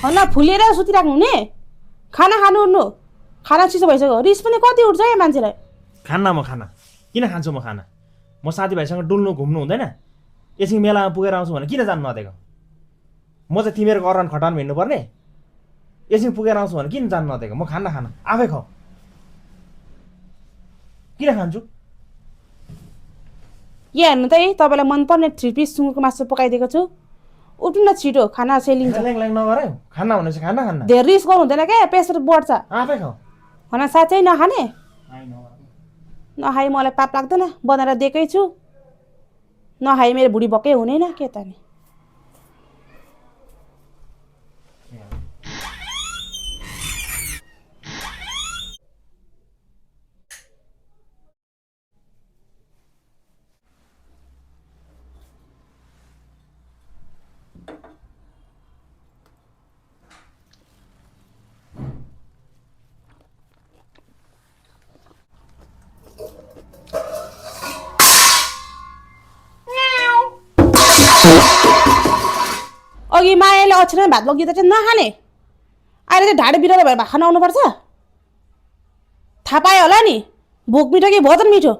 हल्ला फुलेर सुतिराख्नु हुने खाना खानु उठ्नु खाना चिसो भइसक्यो रिस पनि कति उठ्छ है मान्छेलाई खान्न म खाना किन खान्छु म खाना म साथीभाइसँग डुल्नु घुम्नु हुँदैन एकछिन मेलामा पुगेर आउँछु भने किन जानु नदिएको म चाहिँ तिमीहरूको अरन खटान हिँड्नुपर्ने एकछिन पुगेर आउँछु भने किन जानु नदिएको म खाना आफै खाऊ किन खान्छु यहाँ हेर्नु त है तपाईँलाई मनपर्ने 3 पिस सुँगुरको मासु पकाइदिएको छु उठ्नु न छिटो खाना सेलिन्छ नगर खाना भनेपछि खाना धेरै रिस गर्नु हुँदैन क्या प्रेसर बढ्छ आफै खाऊ खाना साँच्चै नखाने नखाइ मलाई पाप लाग्दैन बनाएर दिएकै छु नखाइ मेरो बुढी भक्कै हुँदैन के त नि अघि मायाले अछिन भात लगिँदा चाहिँ नखाने अहिले चाहिँ ढाडे बिरालो भएर भात खान आउनुपर्छ थाहा पायो होला नि भोक मिठो कि भोजन मिठो